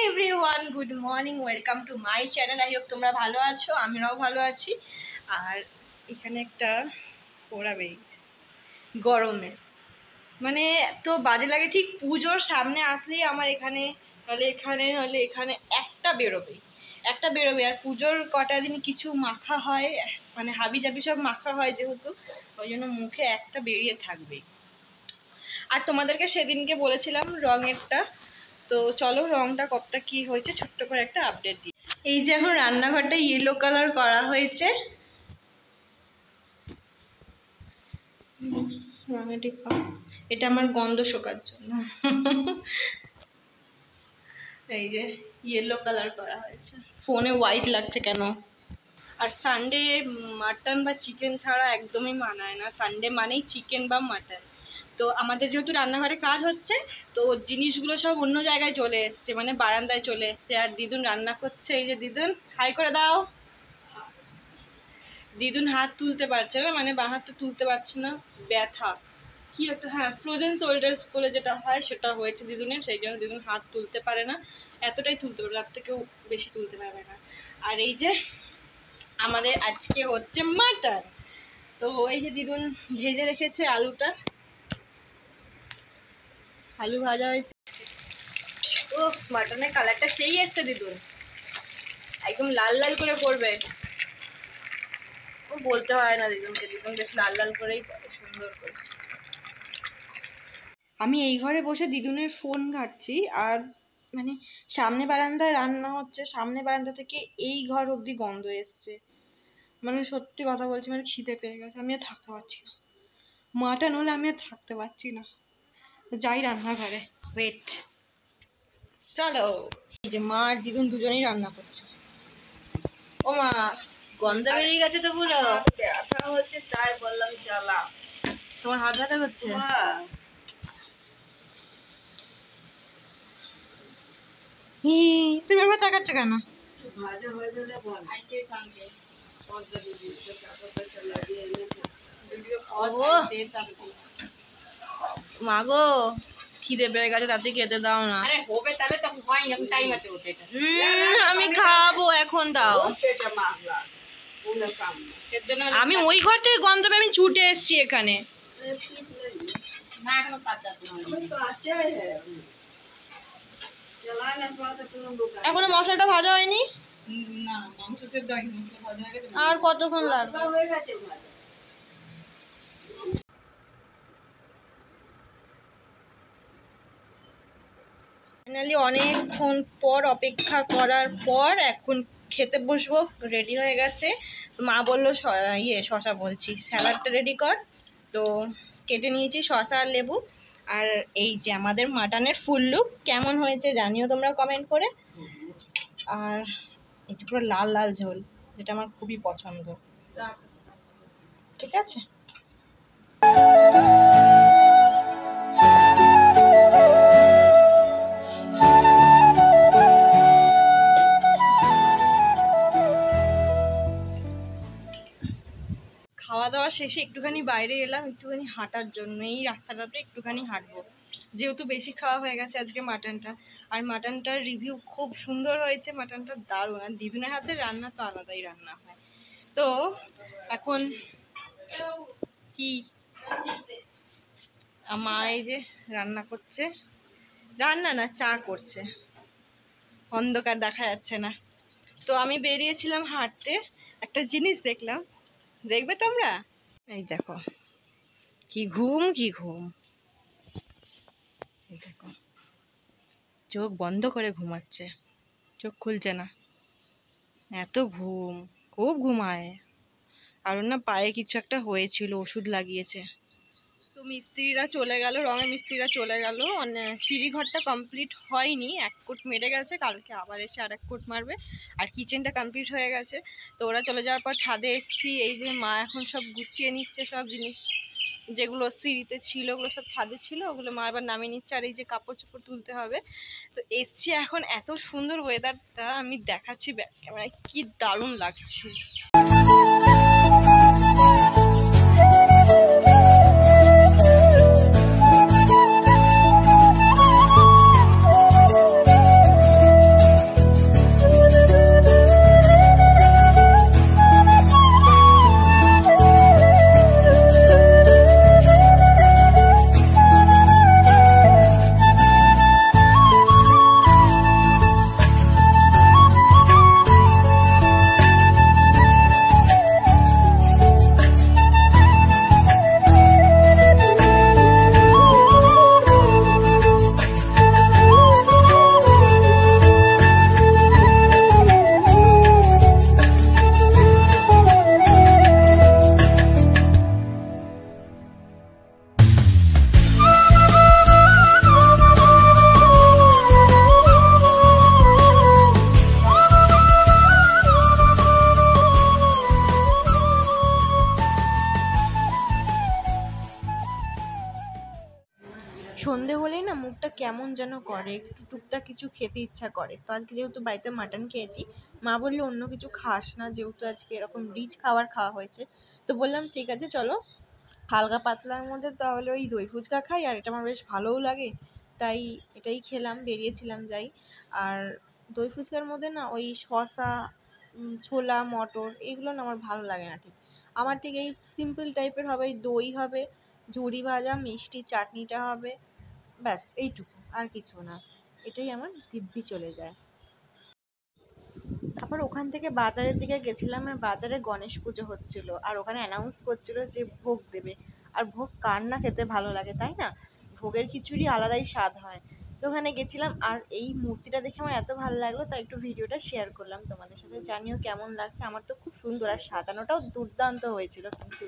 Everyone good morning, welcome to my channel. I hope তোমরা ভালো আছো, আমরাও ভালো আছি। আর এখানে একটা পোড়া বেরিয়েছে গরমে, মানে এত বাজে লাগে। ঠিক পুজোর সামনে আসলেই আমার এখানে হলে এখানে একটা বেরোবে। আর পুজোর কটা দিন কিছু মাখা হয়, মানে হাবি জাবি সব মাখা হয় যেহেতু, ওই জন্য মুখে একটা বেরিয়ে থাকবেই। আর তোমাদেরকে সেদিনকে বলেছিলাম রঙেরটা, তো চলো রংটা কতটা কি হয়েছে ছোট্ট করে একটা আপডেট দিই। এই যে এখন রান্নাঘরটা ইয়েলো কালার করা হয়েছে, এটা আমার গন্ধ শোকার জন্য। এই যে ইয়েলো কালার করা হয়েছে, ফোনে হোয়াইট লাগছে কেন। আর সানডে মাটন বা চিকেন ছাড়া একদমই মানায় না, সানডে মানেই চিকেন বা মাটন। তো আমাদের যেহেতু রান্নাঘরে কাজ হচ্ছে, তো জিনিসগুলো সব অন্য জায়গায় চলে এসছে, মানে বারান্দায় চলে এসছে। আর দিদুন রান্না করছে, এই যে দিদুন হাই করে দাও। দিদুন হাত তুলতে পারছে না, মানে বাঁ হাতটা তুলতে পারছে না, ব্যথা কি একটা, হ্যাঁ ফ্রোজেন শোল্ডার্স বলে যেটা হয় সেটা হয়েছে দিদুনের, সেই জন্য দিদুন হাত তুলতে পারে না, এতটাই তুলতে পারে, তার থেকেও বেশি তুলতে পারবে না। আর এই যে আমাদের আজকে হচ্ছে মাটন, তো এই যে দিদুন ভেজে রেখেছে আলুটা, আলু ভাজা হয়েছে। ও মাটনের কালারটা সেই এসছে দিদুন, একদম লাল লাল করে করবে। ও বলতে হয় না দিদুনকে, দিদুন বেশ লাল লাল করেই করে, সুন্দর করে। আমি এই ঘরে বসে দিদুনের ফোন ঘাঁটছি, আর মানে সামনে বারান্দায় রান্না হচ্ছে, সামনে বারান্দা থেকে এই ঘর অবধি গন্ধ এসছে। মানে সত্যি কথা বলছি, মানে খিদে পেয়ে গেছে, আমি আর থাকতে পারছি না। মাটন হলে আমি আর থাকতে পারছি না। যাই রান্নাঘরে, ওয়েট, চলো। এই যে মা আর দিদুন দুজনেই রান্না করছে। ও মা, গন্ধ বেরিয়ে গেছে তো পুরো, ব্যথা হচ্ছে, তাই বললাম চালা। তোমার হাত ব্যথা হচ্ছে? তুমি আমার তাকাচ্ছ কেন? মাগো খিদে পেয়ে গেছে, তাতে খেতে দাও না। আমি খাবো, এখন দাও। আমি ওই ঘর থেকে গন্ধ পেয়ে আমি ছুটে এসছি এখানে। এখনো মশলাটা ভাজা হয়নি, আর কতক্ষণ লাগবে? ফাইনালি অনেকক্ষণ পর অপেক্ষা করার পর এখন খেতে বসবো, রেডি হয়ে গেছে। মা বললো শশা বলছি, স্যালাডটা রেডি কর। তো কেটে নিয়েছি শশা আর লেবু। আর এই যে আমাদের মাটনের ফুল লুক কেমন হয়েছে জানিও তোমরা কমেন্ট করে। আর এই যে পুরো লাল লাল ঝোল, যেটা আমার খুবই পছন্দ। ঠিক আছে, খাওয়া দাওয়া শেষে একটুখানি বাইরে এলাম, একটুখানি হাঁটার জন্য। এই রাস্তাটাতে একটুখানি হাঁটবো, যেহেতু বেশি খাওয়া হয়ে গেছে আজকে মাটনটা। আর মাটনটার রিভিউ খুব সুন্দর হয়েছে, মাটনটা দারুণ। আর দিদুনের হাতে রান্না তো আলাদাই রান্না হয়। তো এখন কি মা এই যে রান্না করছে, রান্না না চা করছে, অন্ধকার দেখা যাচ্ছে না। তো আমি বেরিয়েছিলাম হাঁটতে, একটা জিনিস দেখলাম, দেখবে তোমরা? এই দেখো কি ঘুম, কি ঘুম। এই দেখো, চোখ বন্ধ করে ঘুমাচ্ছে, চোখ খুলছে না, এত ঘুম, খুব ঘুমায়। আর না পায়ে কিছু একটা হয়েছিল, ওষুধ লাগিয়েছে। তো মিস্ত্রিরা চলে গেল, রঙের মিস্ত্রিরা চলে গেল। সিঁড়ি ঘরটা কমপ্লিট হয়নি, এক কোট মেরে গেছে, কালকে আবার এসে আর এক কোট মারবে। আর কিচেনটা কমপ্লিট হয়ে গেছে। তো ওরা চলে যাওয়ার পর ছাদে এসছি, এই যে মা এখন সব গুছিয়ে নিচ্ছে, সব জিনিস যেগুলো সিঁড়িতে ছিল ওগুলো সব ছাদে ছিল, ওগুলো মা এবার নামিয়ে নিচ্ছে। আর এই যে কাপড় চোপড় তুলতে হবে। তো এসছি এখন, এত সুন্দর ওয়েদারটা আমি দেখাচ্ছি ব্যাক ক্যামেরায়, কি দারুণ লাগছে। কেমন যেন করে, একটু টুকটাক কিছু খেতে ইচ্ছা করে। তো আজকে যেহেতু বাড়িতে মাটন খেয়েছি, মা বললো অন্য কিছু খাস না, যেহেতু আজকে এরকম রিচ খাবার খাওয়া হয়েছে। তো বললাম ঠিক আছে চলো হালকা পাতলার মধ্যে তাহলে ওই দই ফুচকা খাই, আর এটা আমার বেশ ভালোও লাগে, তাই এটাই খেলাম, বেরিয়েছিলাম যাই। আর দই ফুচকার মধ্যে না ওই শসা, ছোলা মটর এগুলো না আমার ভালো লাগে না ঠিক। আমার ঠিক এই সিম্পল টাইপের হবে, এই দই হবে, ঝুড়ি ভাজা, মিষ্টি চাটনিটা হবে, ব্যাস এইটুকু, আর কিছু না। এটাই আমার দিব্যি চলে যায়। তারপর ওখান থেকে বাজারের দিকে গেছিলাম, আর বাজারে গণেশ পুজো হচ্ছিল, আর ওখানে অ্যানাউন্স করছিল যে ভোগ দেবে। আর ভোগ কার না খেতে ভালো লাগে, তাই না? ভোগের খিচুড়ি আলাদাই স্বাদ হয়। তো ওখানে গেছিলাম, আর এই মূর্তিটা দেখে আমার এত ভালো লাগলো, তাই একটু ভিডিওটা শেয়ার করলাম তোমাদের সাথে। জানিও কেমন লাগছে। আমার তো খুব সুন্দর, আর সাজানোটাও দুর্দান্ত হয়েছিল কিন্তু।